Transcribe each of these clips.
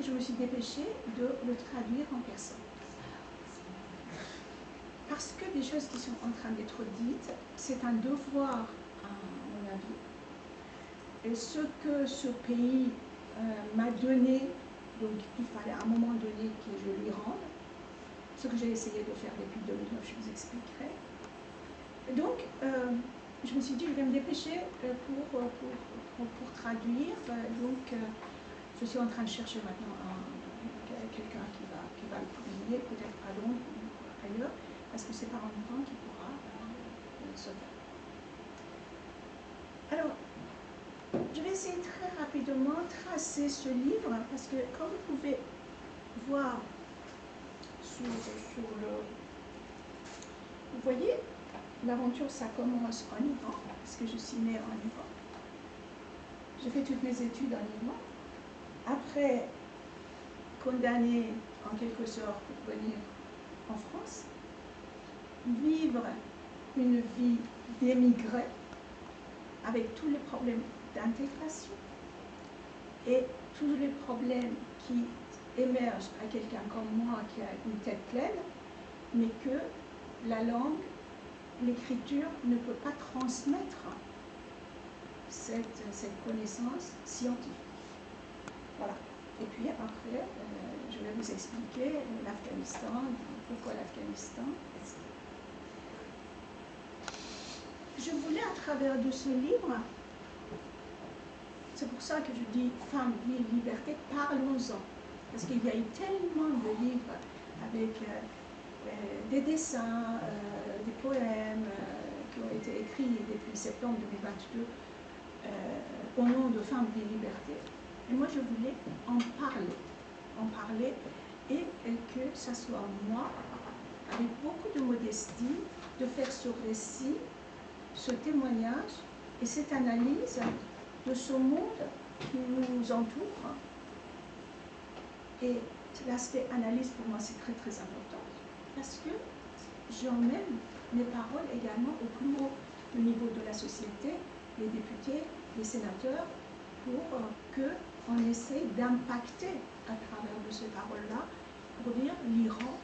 je me suis dépêchée de le traduire en persan. Parce que des choses qui sont en train d'être dites, c'est un devoir, à mon avis. Et ce que ce pays m'a donné, donc il fallait à un moment donné que je lui rende, ce que j'ai essayé de faire depuis 2009, je vous expliquerai. Et donc, je me suis dit, je vais me dépêcher pour traduire. Donc, je suis en train de chercher maintenant quelqu'un qui va le publier, peut-être à Londres ou ailleurs, parce que c'est pas en Iran qui pourra se faire. Alors, je vais essayer très rapidement de tracer ce livre, parce que comme vous pouvez voir sur le... Vous voyez, l'aventure, ça commence en Iran, parce que je suis née en Iran. J'ai fait toutes mes études en Iran. Après, condamnée en quelque sorte pour venir en France, vivre une vie d'émigré avec tous les problèmes d'intégration et tous les problèmes qui émergent à quelqu'un comme moi qui a une tête pleine, mais que la langue, l'écriture ne peut pas transmettre cette connaissance scientifique. Voilà. Et puis après, je vais vous expliquer l'Afghanistan, pourquoi l'Afghanistan, etc. Je voulais, à travers de ce livre, c'est pour ça que je dis femme, vie, liberté, parlons-en. Parce qu'il y a eu tellement de livres avec des dessins, des poèmes qui ont été écrits depuis septembre 2022 au nom de Femmes, Vie, Liberté. Et moi, je voulais en parler et que ça soit moi, avec beaucoup de modestie, de faire ce récit, ce témoignage et cette analyse de ce monde qui nous entoure. Et l'aspect analyse, pour moi, c'est très, très important, parce que j'emmène mes paroles également au plus haut niveau de la société, les députés, les sénateurs, pour qu'on essaie d'impacter à travers de ces paroles-là, pour dire l'Iran,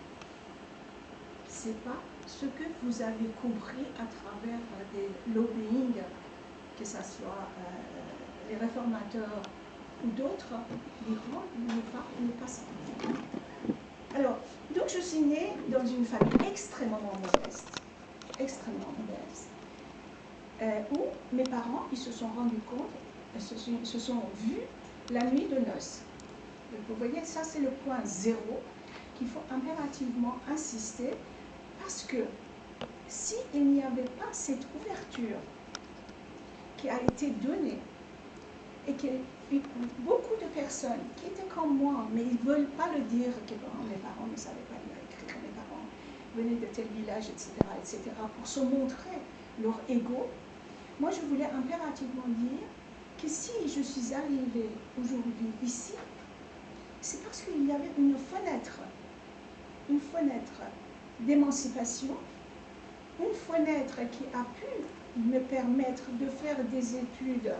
c'est pas ce que vous avez compris à travers des lobbying, que ce soit les réformateurs ou d'autres, l'Iran n'est pas ça. Alors, donc je suis née dans une famille extrêmement modeste, où mes parents, ils se sont rendus compte, se sont vus la nuit de noces. Donc, vous voyez, ça c'est le point zéro qu'il faut impérativement insister, parce que s'il n'y avait pas cette ouverture qui a été donnée, et que beaucoup de personnes qui étaient comme moi, mais ils ne veulent pas le dire, que bon, mes parents ne savaient pas lire et écrire, mes parents venaient de tel village, etc., pour se montrer leur ego, moi je voulais impérativement dire que si je suis arrivée aujourd'hui ici, c'est parce qu'il y avait une fenêtre d'émancipation, une fenêtre qui a pu me permettre de faire des études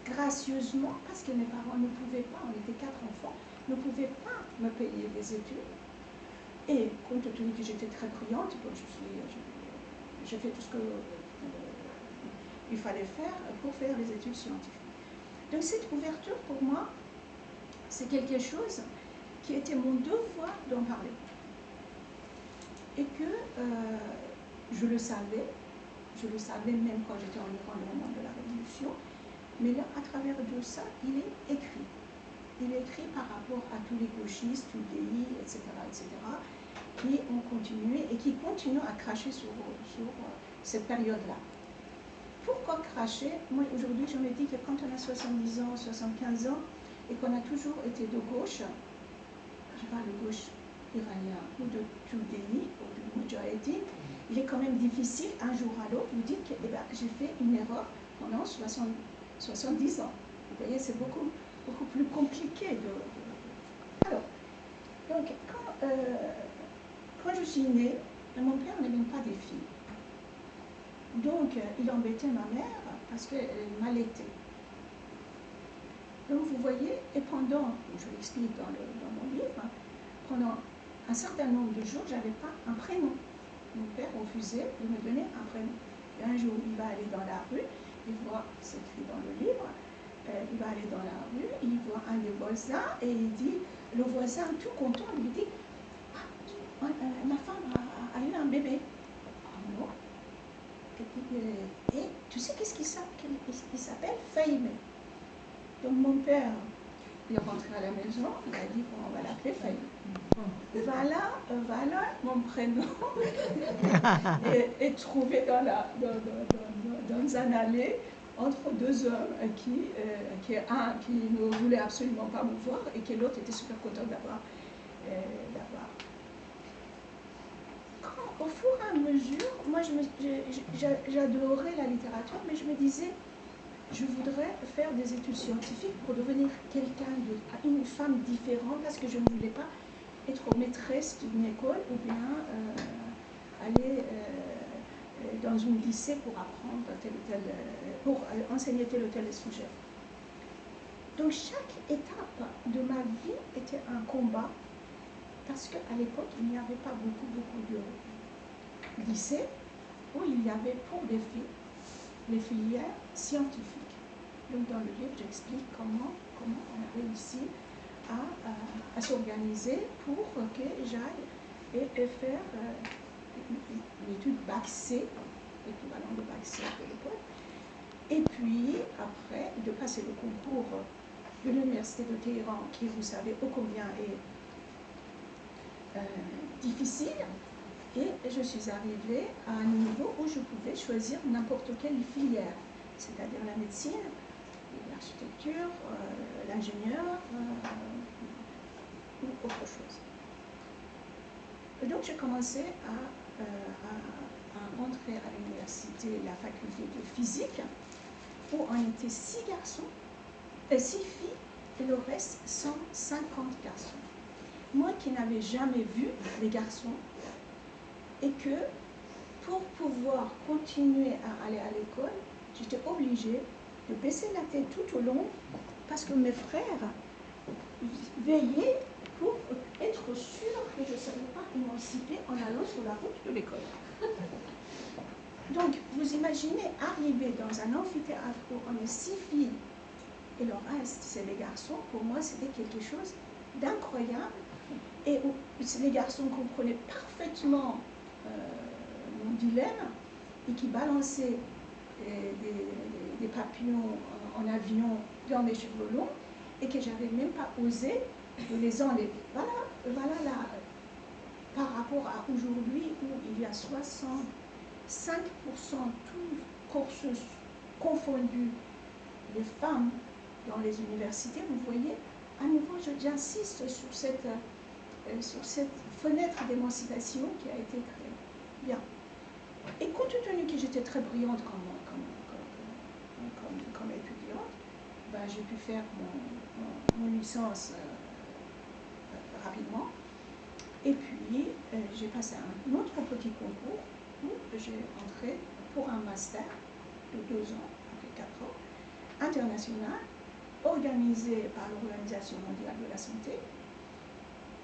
gracieusement, parce que mes parents ne pouvaient pas, on était 4 enfants, ne pouvaient pas me payer des études. Et compte tenu que j'étais très brillante, j'ai fait tout ce qu'il fallait faire pour faire les études scientifiques. Donc cette ouverture, pour moi, c'est quelque chose qui était mon devoir d'en parler. Et que je le savais même quand j'étais en Iran au moment de la Révolution, mais là, à travers de ça, il est écrit. Il est écrit par rapport à tous les gauchistes, UDI, etc., qui ont continué et qui continuent à cracher sur cette période-là. Pourquoi cracher? Moi, aujourd'hui, je me dis que quand on a 70 ans, 75 ans, et qu'on a toujours été de gauche, je parle de gauche iranien ou de UDI, ou de Mujahideen, il est quand même difficile, un jour à l'autre, vous dites que j'ai fait une erreur pendant 70 ans. Vous voyez, c'est beaucoup plus compliqué. Alors, donc, quand je suis née, mon père n'aimait pas des filles. Donc, il embêtait ma mère parce qu'elle m'allaitait. Donc vous voyez, et pendant, je l'explique dans mon livre, pendant un certain nombre de jours, je n'avais pas un prénom. Mon père refusait de me donner un prénom. Et un jour, il va aller dans la rue, il voit, c'est écrit dans le livre, il va aller dans la rue, il voit un des voisins et il dit, le voisin tout content lui dit, ah, ma femme a eu un bébé. Ah non. Et tu sais qu'est-ce qu'il s'appelle Fahimé. Donc mon père, il est rentré à la maison, il a dit, bon, on va l'appeler Fahimé. Voilà, mon prénom est trouvé dans un allée entre deux hommes un qui ne voulait absolument pas me voir et que l'autre était super content d'avoir. Au fur et à mesure, moi j'adorais la littérature, mais je me disais, je voudrais faire des études scientifiques pour devenir une femme différente, parce que je ne voulais pas être maîtresse d'une école ou bien aller dans un lycée pour apprendre pour enseigner tel ou tel sujet. Donc chaque étape de ma vie était un combat, parce qu'à l'époque, il n'y avait pas beaucoup de lycées où il y avait pour des filles les filières scientifiques. Donc dans le livre, j'explique comment on a réussi à s'organiser pour que j'aille et faire l'étude Bac C, l'équivalent de Bac C de l'époque, et puis après de passer le concours de l'université de Téhéran, qui vous savez ô combien est difficile, et je suis arrivée à un niveau où je pouvais choisir n'importe quelle filière, c'est-à-dire la médecine, l'architecture, l'ingénieur ou autre chose. Et donc j'ai commencé à entrer à l'université, la faculté de physique, où on était 6 filles, et le reste 150 garçons. Moi qui n'avais jamais vu les garçons, et que pour pouvoir continuer à aller à l'école, j'étais obligée de baisser la tête tout au long, parce que mes frères veillaient pour être sûrs que je ne serais pas émancipée en allant sur la route de l'école. Donc, vous imaginez arriver dans un amphithéâtre où on est 6 filles et le reste, c'est les garçons. Pour moi, c'était quelque chose d'incroyable, et où les garçons comprenaient parfaitement mon dilemme, et qui balançaient des papillons en avion dans mes cheveux longs, et que j'avais même pas osé de les enlever. Voilà par rapport à aujourd'hui, où il y a 65% tous cursus confondus des femmes dans les universités. Vous voyez, à nouveau, j'insiste sur cette fenêtre d'émancipation qui a été créée. Bien. Et compte tenu que j'étais très brillante comme étudiante, ben, j'ai pu faire mon licence rapidement. Et puis, j'ai passé un autre petit concours où j'ai entré pour un master de 2 ans, après 4 ans, international, organisé par l'Organisation mondiale de la santé.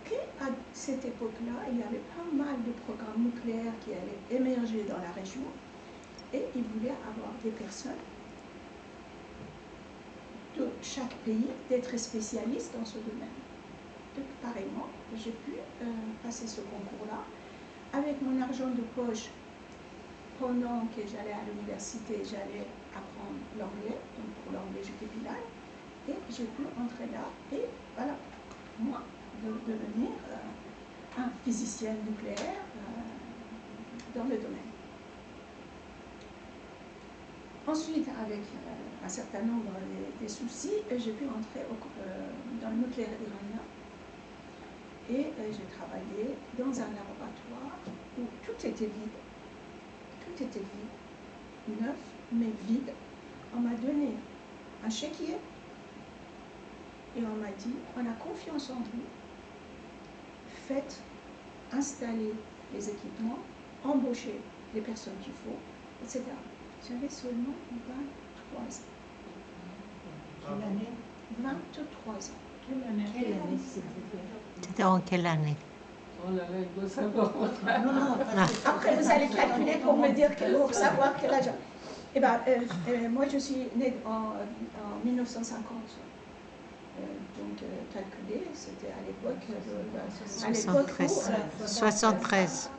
Puis, à cette époque-là, il y avait pas mal de programmes nucléaires qui allaient émerger dans la région, et ils voulaient avoir des personnes de chaque pays d'être spécialistes dans ce domaine. Donc, pareillement, j'ai pu passer ce concours-là. Avec mon argent de poche, pendant que j'allais à l'université, j'allais apprendre l'anglais. Donc, pour l'anglais, j'étais bilingue. Et j'ai pu entrer là. Et voilà, moi, de devenir un physicien nucléaire dans le domaine. Ensuite, avec un certain nombre de soucis, j'ai pu entrer dans le nucléaire iranien. Et j'ai travaillé dans un laboratoire où tout était vide. Tout était vide, neuf, mais vide. On m'a donné un chéquier et on m'a dit, on a confiance en vous, faites installer les équipements, embauchez les personnes qu'il faut, etc. J'avais seulement 23 ans. Quelle année? 23 ans. Quelle année c'était? C'était en quelle année? Oh là là, il doit savoir. Non, Après, vous allez calculer pour me dire, pour savoir quel âge. Eh ben, moi, je suis née en 1950. Donc, calculer, c'était à l'époque. À l'époque où, 73.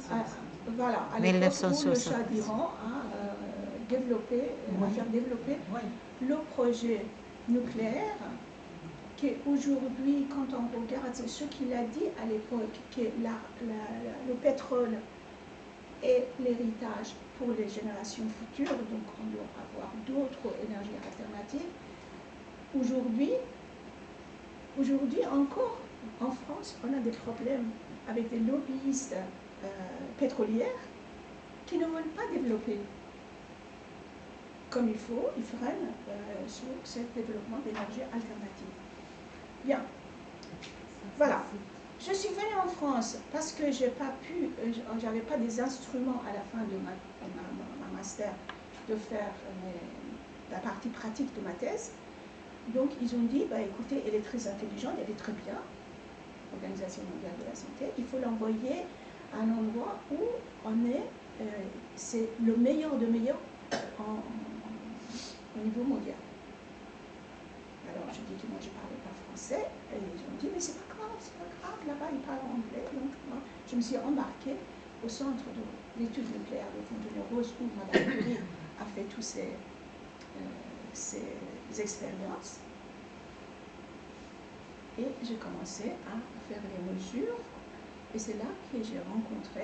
voilà, à l'époque où le 1960. Shah d'Iran a développé, a fait développer le projet nucléaire, qui aujourd'hui, quand on regarde ce qu'il a dit à l'époque, que le pétrole est l'héritage pour les générations futures, donc on doit avoir d'autres énergies alternatives. Aujourd'hui encore, en France, on a des problèmes avec des lobbyistes pétrolières qui ne veulent pas développer comme il faut, ils freinent sur ce développement d'énergie alternative. Bien. Voilà. Je suis venue en France parce que j'avais pas des instruments à la fin de ma master de faire la partie pratique de ma thèse. Donc ils ont dit, bah, écoutez, elle est très intelligente, elle est très bien, Organisation mondiale de la santé, il faut l'envoyer à un endroit où on est, c'est le meilleur de meilleur au niveau mondial. Alors je dis que moi je ne parlais pas français, et ils ont dit, mais c'est pas grave, là-bas ils parlent anglais. Donc moi, je me suis embarquée au centre d'études nucléaires de Fontenay-Rose où Madame Curie a fait tous ses expériences. Et j'ai commencé à faire les mesures, et c'est là que j'ai rencontré